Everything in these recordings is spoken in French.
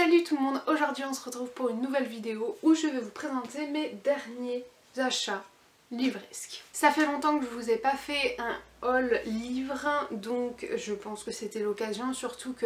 Salut tout le monde, aujourd'hui on se retrouve pour une nouvelle vidéo où je vais vous présenter mes derniers achats livresques. Ça fait longtemps que je vous ai pas fait un haul livre, donc je pense que c'était l'occasion, surtout que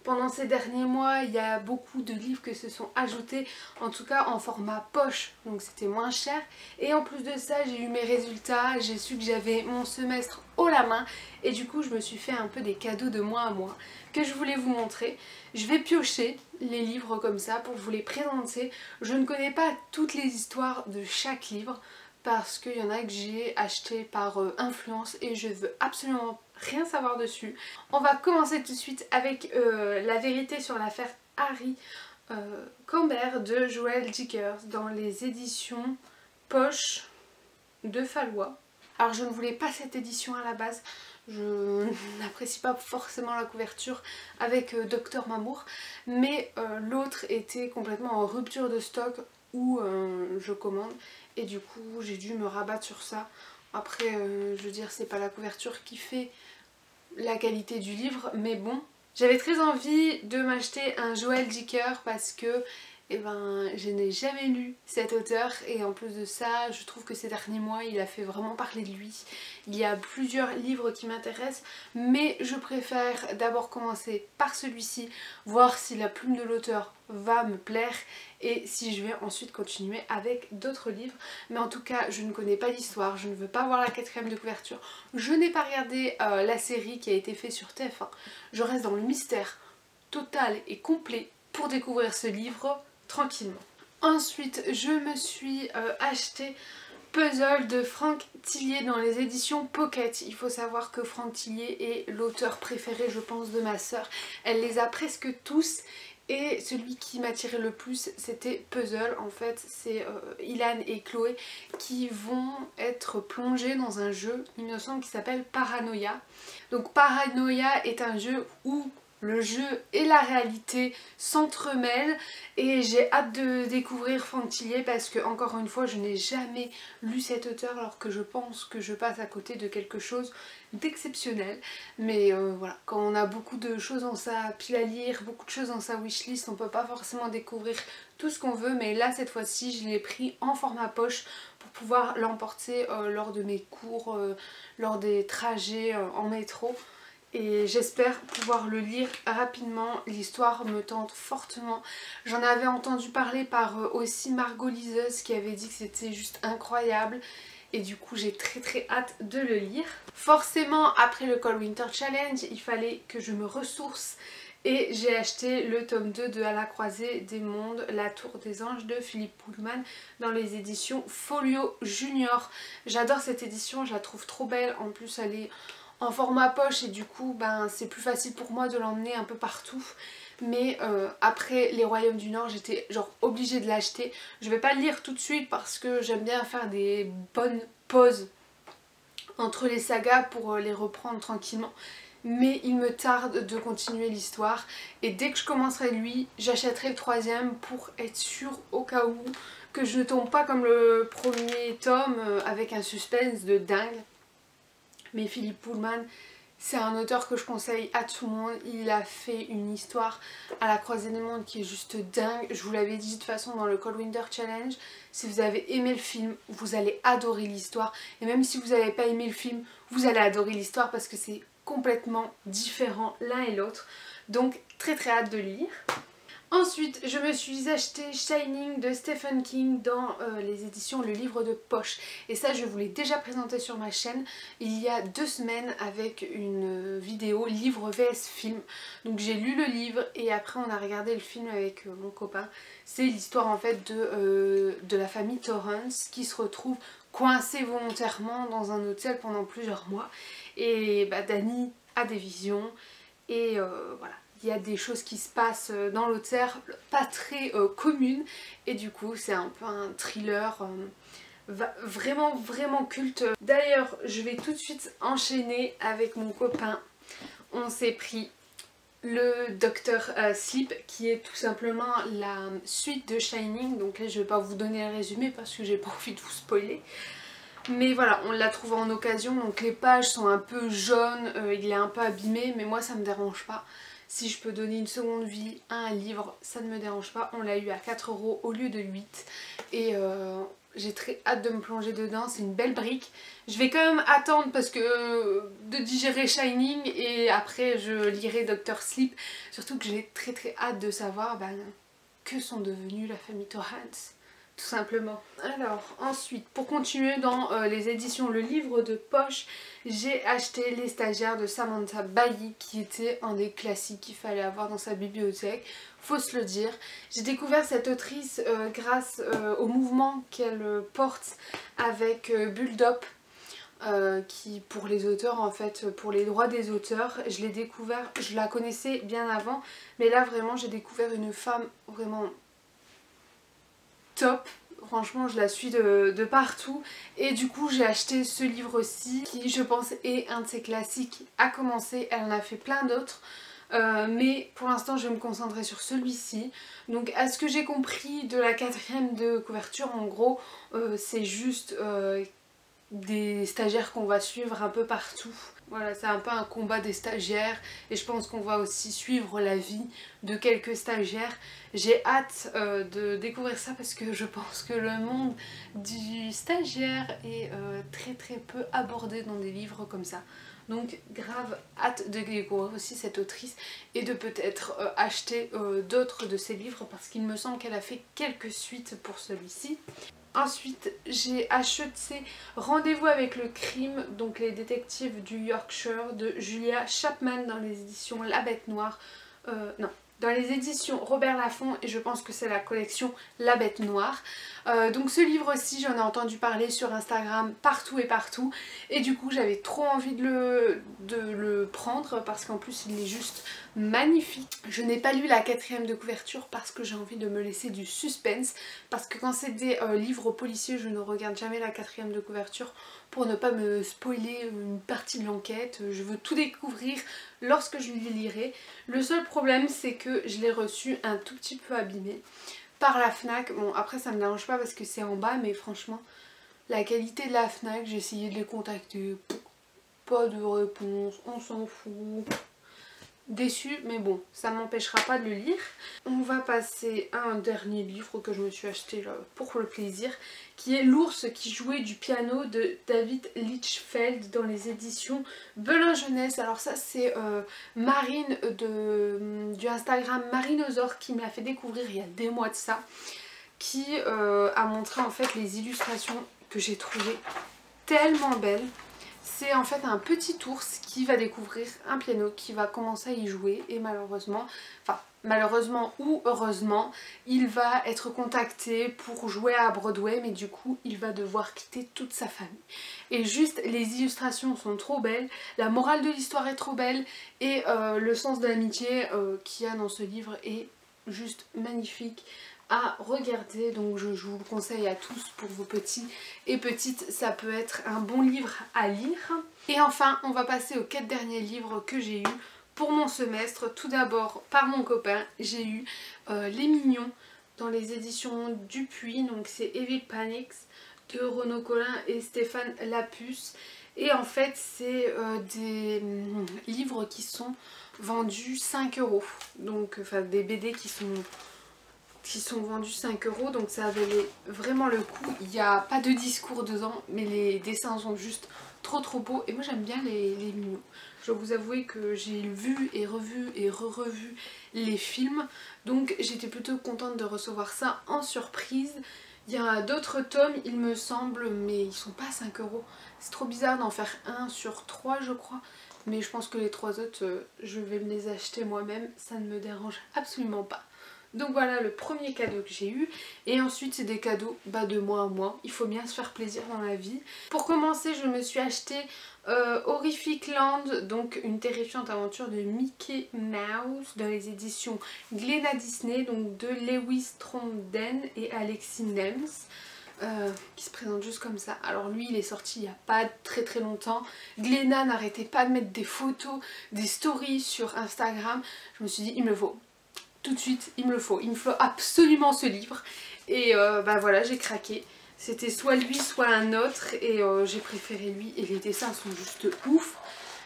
pendant ces derniers mois il y a beaucoup de livres qui se sont ajoutés, en tout cas en format poche, donc c'était moins cher. Et en plus de ça j'ai eu mes résultats, j'ai su que j'avais mon semestre haut la main et du coup je me suis fait un peu des cadeaux de mois à mois que je voulais vous montrer. Je vais piocher les livres comme ça pour vous les présenter. Je ne connais pas toutes les histoires de chaque livre parce qu'il y en a que j'ai acheté par influence et je veux absolument rien savoir dessus. On va commencer tout de suite avec La vérité sur l'affaire Harry Camber de Joël Dickers dans les éditions Poche de Fallois. Alors je ne voulais pas cette édition à la base, je n'apprécie pas forcément la couverture avec Dr Mamour, mais l'autre était complètement en rupture de stock où je commande et du coup j'ai dû me rabattre sur ça. Après je veux dire, c'est pas la couverture qui fait la qualité du livre, mais bon. J'avais très envie de m'acheter un Joël Dickers parce que je n'ai jamais lu cet auteur et en plus de ça je trouve que ces derniers mois il a fait vraiment parler de lui. Il y a plusieurs livres qui m'intéressent mais je préfère d'abord commencer par celui-ci, voir si la plume de l'auteur va me plaire et si je vais ensuite continuer avec d'autres livres. Mais en tout cas je ne connais pas l'histoire, je ne veux pas voir la quatrième de couverture, je n'ai pas regardé la série qui a été faite sur TF1, je reste dans le mystère total et complet pour découvrir ce livre tranquillement. Ensuite je me suis acheté Puzzle de Franck Tillier dans les éditions Pocket. Il faut savoir que Franck Tillier est l'auteur préféré je pense de ma soeur, elle les a presque tous et celui qui m'attirait le plus c'était Puzzle. En fait c'est Ilan et Chloé qui vont être plongés dans un jeu, il me semble, qui s'appelle Paranoia. Donc Paranoia est un jeu où le jeu et la réalité s'entremêlent et j'ai hâte de découvrir Franck Tillier parce que encore une fois je n'ai jamais lu cet auteur alors que je pense que je passe à côté de quelque chose d'exceptionnel. Mais voilà, quand on a beaucoup de choses dans sa pile à lire, beaucoup de choses dans sa wishlist, on peut pas forcément découvrir tout ce qu'on veut, mais là cette fois-ci je l'ai pris en format poche pour pouvoir l'emporter lors de mes cours, lors des trajets en métro. Et j'espère pouvoir le lire rapidement, l'histoire me tente fortement. J'en avais entendu parler par aussi Margot Liseuse qui avait dit que c'était juste incroyable. Et du coup j'ai très hâte de le lire. Forcément après le Cold Winter Challenge il fallait que je me ressource. Et j'ai acheté le tome 2 de À la croisée des mondes, La tour des anges de Philippe Pullman dans les éditions Folio Junior. J'adore cette édition, je la trouve trop belle, en plus elle est en format poche et du coup c'est plus facile pour moi de l'emmener un peu partout. Mais après les Royaumes du Nord j'étais genre obligée de l'acheter. Je vais pas le lire tout de suite parce que j'aime bien faire des bonnes pauses entre les sagas pour les reprendre tranquillement. Mais il me tarde de continuer l'histoire et dès que je commencerai lui j'achèterai le troisième pour être sûre au cas où que je ne tombe pas comme le premier tome avec un suspense de dingue. Mais Philippe Pullman c'est un auteur que je conseille à tout le monde, il a fait une histoire à la croisée des mondes qui est juste dingue. Je vous l'avais dit de toute façon dans le Cold Winter Challenge, si vous avez aimé le film vous allez adorer l'histoire et même si vous n'avez pas aimé le film vous allez adorer l'histoire parce que c'est complètement différent l'un et l'autre. Donc très hâte de lire. Ensuite je me suis acheté Shining de Stephen King dans les éditions Le Livre de Poche. Et ça je vous l'ai déjà présenté sur ma chaîne il y a 2 semaines avec une vidéo livre vs film. Donc j'ai lu le livre et après on a regardé le film avec mon copain. C'est l'histoire en fait de la famille Torrance qui se retrouve coincée volontairement dans un hôtel pendant plusieurs mois. Et Danny a des visions et voilà. Il y a des choses qui se passent dans l'hôtel, pas très communes, et du coup c'est un peu un thriller vraiment culte. D'ailleurs je vais tout de suite enchaîner avec mon copain. On s'est pris le Dr Sleep qui est tout simplement la suite de Shining. Donc là je vais pas vous donner un résumé parce que j'ai pas envie de vous spoiler. Mais voilà, on l'a trouvé en occasion, donc les pages sont un peu jaunes, il est un peu abîmé, mais moi ça me dérange pas. Si je peux donner une seconde vie à un livre, ça ne me dérange pas. On l'a eu à 4 € au lieu de 8 et j'ai très hâte de me plonger dedans, c'est une belle brique. Je vais quand même attendre parce que de digérer Shining et après je lirai Dr. Sleep. Surtout que j'ai très hâte de savoir que sont devenus la famille Torrance. Tout simplement. Alors ensuite, pour continuer dans les éditions Le Livre de Poche, j'ai acheté Les Stagiaires de Samantha Bailly, qui était un des classiques qu'il fallait avoir dans sa bibliothèque, faut se le dire. J'ai découvert cette autrice grâce au mouvement qu'elle porte avec Bulldop, qui pour les auteurs en fait, pour les droits des auteurs. Je l'ai découvert, je la connaissais bien avant, mais là vraiment j'ai découvert une femme vraiment top. Franchement je la suis de partout et du coup j'ai acheté ce livre-ci qui je pense est un de ses classiques à commencer. Elle en a fait plein d'autres mais pour l'instant je vais me concentrer sur celui-ci. Donc à ce que j'ai compris de la 4e de couverture, en gros c'est juste des stagiaires qu'on va suivre un peu partout. Voilà, c'est un peu un combat des stagiaires et je pense qu'on va aussi suivre la vie de quelques stagiaires. J'ai hâte de découvrir ça parce que je pense que le monde du stagiaire est très peu abordé dans des livres comme ça. Donc grave hâte de découvrir aussi cette autrice et de peut-être acheter d'autres de ses livres parce qu'il me semble qu'elle a fait quelques suites pour celui-ci. Ensuite j'ai acheté Rendez-vous avec le crime, donc les détectives du Yorkshire de Julia Chapman dans les éditions La Bête Noire. Non, dans les éditions Robert Laffont et je pense que c'est la collection La Bête Noire. Donc ce livre-ci j'en ai entendu parler sur Instagram partout et du coup j'avais trop envie de le prendre parce qu'en plus il est juste magnifique. Je n'ai pas lu la 4e de couverture parce que j'ai envie de me laisser du suspense, parce que quand c'est des livres policiers je ne regarde jamais la 4e de couverture pour ne pas me spoiler une partie de l'enquête. Je veux tout découvrir lorsque je les lirai. Le seul problème c'est que je l'ai reçu un tout petit peu abîmé par la Fnac. Bon après ça me dérange pas parce que c'est en bas, mais franchement la qualité de la Fnac, j'ai essayé de les contacter, pas de réponse, on s'en fout. Déçue, mais bon, ça m'empêchera pas de le lire. On va passer à un dernier livre que je me suis acheté là, pour le plaisir, qui est L'ours qui jouait du piano de David Litchfield dans les éditions Belin Jeunesse. Alors ça c'est Marine du Instagram Marinosaure qui me l'a fait découvrir il y a des mois de ça, qui a montré en fait les illustrations que j'ai trouvées tellement belles. C'est en fait un petit ours qui va découvrir un piano, qui va commencer à y jouer et malheureusement ou heureusement, il va être contacté pour jouer à Broadway, mais du coup il va devoir quitter toute sa famille. Et juste les illustrations sont trop belles, la morale de l'histoire est trop belle et le sens de l'amitié qu'il y a dans ce livre est juste magnifique à regarder, donc je vous le conseille à tous. Pour vos petits et petites, ça peut être un bon livre à lire. Et enfin on va passer aux 4 derniers livres que j'ai eu pour mon semestre. Tout d'abord par mon copain j'ai eu Les Mignons dans les éditions Dupuis, donc c'est Evil Panics de Renaud Collin et Stéphane Lapuce. Et en fait c'est des livres qui sont vendus 5 €, donc enfin des BD qui sont vendus 5 €, donc ça valait vraiment le coup. Il n'y a pas de discours dedans, mais les dessins sont juste trop beaux et moi j'aime bien les mignons. Je dois vous avouer que j'ai vu et revu et revu les films, donc j'étais plutôt contente de recevoir ça en surprise. Il y a d'autres tomes il me semble, mais ils sont pas 5 €. C'est trop bizarre d'en faire 1 sur 3 je crois, mais je pense que les 3 autres je vais me les acheter moi-même, ça ne me dérange absolument pas. Donc voilà le premier cadeau que j'ai eu. Et ensuite c'est des cadeaux de mois en mois. Il faut bien se faire plaisir dans la vie. Pour commencer je me suis acheté Horrific Land, donc une terrifiante aventure de Mickey Mouse dans les éditions Glénat Disney, donc de Lewis Trondheim et Alexis Nems. Qui se présente juste comme ça. Alors lui il est sorti il n'y a pas très longtemps. Glénat n'arrêtait pas de mettre des photos, des stories sur Instagram. Je me suis dit il me le faut. Tout de suite, il me le faut absolument ce livre. Et voilà, j'ai craqué. C'était soit lui, soit un autre. Et j'ai préféré lui. Et les dessins sont juste ouf.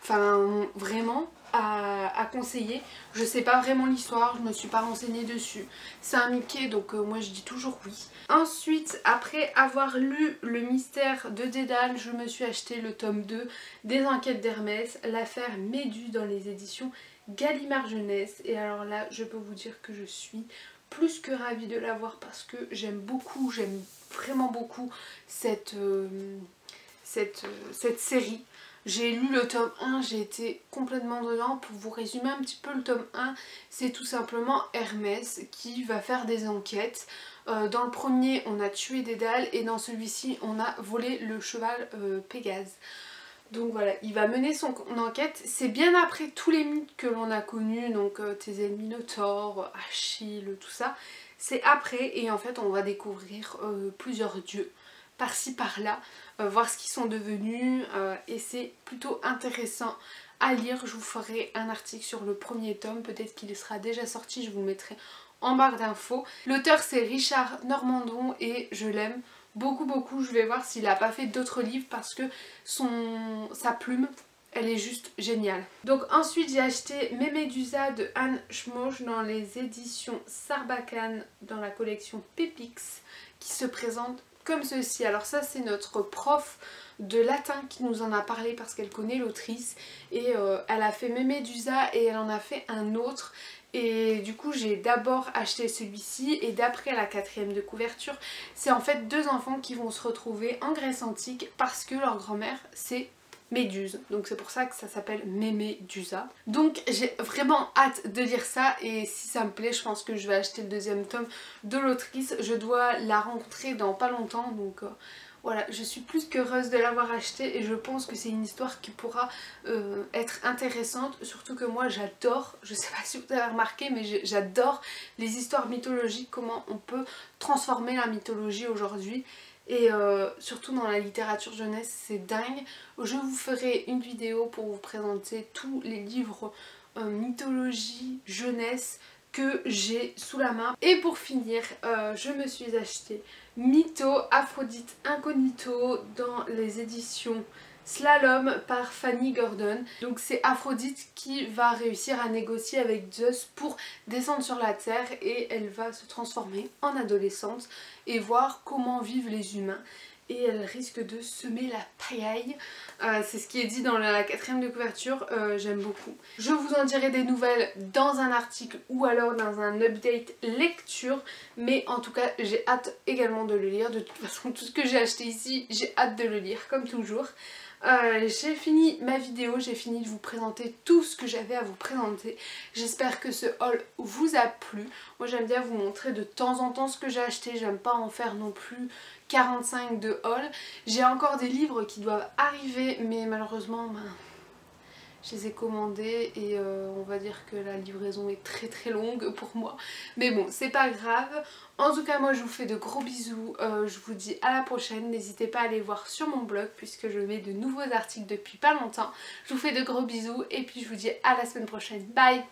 Enfin, vraiment, à conseiller. Je sais pas vraiment l'histoire, je me suis pas renseignée dessus. C'est un Mickey donc moi je dis toujours oui. Ensuite, après avoir lu Le mystère de Dédale, je me suis acheté le tome 2 des enquêtes d'Hermès, l'affaire Méduse dans les éditions Gallimard Jeunesse. Et alors là, je peux vous dire que je suis plus que ravie de l'avoir parce que j'aime vraiment beaucoup cette série. J'ai lu le tome 1, j'ai été complètement dedans. Pour vous résumer un petit peu le tome 1, c'est tout simplement Hermès qui va faire des enquêtes. Dans le premier, on a tué Dédale et dans celui-ci, on a volé le cheval Pégase. Donc voilà, il va mener son enquête. C'est bien après tous les mythes que l'on a connus, donc Thésée le Minotaure, Achille, tout ça. C'est après et en fait on va découvrir plusieurs dieux par-ci par-là, voir ce qu'ils sont devenus et c'est plutôt intéressant à lire. Je vous ferai un article sur le premier tome, peut-être qu'il sera déjà sorti, je vous le mettrai en barre d'infos. L'auteur c'est Richard Normandon et je l'aime beaucoup. Je vais voir s'il n'a pas fait d'autres livres parce que sa plume, elle est juste géniale. Donc ensuite j'ai acheté Mémédusa de Anne Schmoch dans les éditions Sarbacane dans la collection Pépix qui se présente comme ceci. Alors ça c'est notre prof de latin qui nous en a parlé parce qu'elle connaît l'autrice et elle a fait Mémédusa et elle en a fait un autre. Et du coup j'ai d'abord acheté celui-ci et d'après la 4e de couverture, c'est en fait deux enfants qui vont se retrouver en Grèce antique parce que leur grand-mère c'est Méduse. Donc c'est pour ça que ça s'appelle Mémédusa. Donc j'ai vraiment hâte de lire ça et si ça me plaît je pense que je vais acheter le deuxième tome de l'autrice. Je dois la rencontrer dans pas longtemps donc... Voilà, je suis plus qu'heureuse de l'avoir acheté et je pense que c'est une histoire qui pourra être intéressante. Surtout que moi j'adore, je sais pas si vous avez remarqué mais j'adore les histoires mythologiques, comment on peut transformer la mythologie aujourd'hui. Et surtout dans la littérature jeunesse, c'est dingue. Je vous ferai une vidéo pour vous présenter tous les livres mythologie jeunesse que j'ai sous la main. Et pour finir, je me suis acheté Mytho, Aphrodite Incognito dans les éditions Slalom par Fanny Gordon. Donc c'est Aphrodite qui va réussir à négocier avec Zeus pour descendre sur la terre et elle va se transformer en adolescente et voir comment vivent les humains. Et elle risque de semer la pagaille. C'est ce qui est dit dans la 4e de couverture, j'aime beaucoup. Je vous en dirai des nouvelles dans un article ou alors dans un update lecture. Mais en tout cas j'ai hâte également de le lire. De toute façon tout ce que j'ai acheté ici, j'ai hâte de le lire comme toujours. J'ai fini ma vidéo, j'ai fini de vous présenter tout ce que j'avais à vous présenter. J'espère que ce haul vous a plu. Moi j'aime bien vous montrer de temps en temps ce que j'ai acheté, j'aime pas en faire non plus 45 de haul. J'ai encore des livres qui doivent arriver mais malheureusement je les ai commandés et on va dire que la livraison est très longue pour moi. Mais bon, c'est pas grave. En tout cas, moi je vous fais de gros bisous. Je vous dis à la prochaine. N'hésitez pas à aller voir sur mon blog puisque je mets de nouveaux articles depuis pas longtemps. Je vous fais de gros bisous et puis je vous dis à la semaine prochaine. Bye!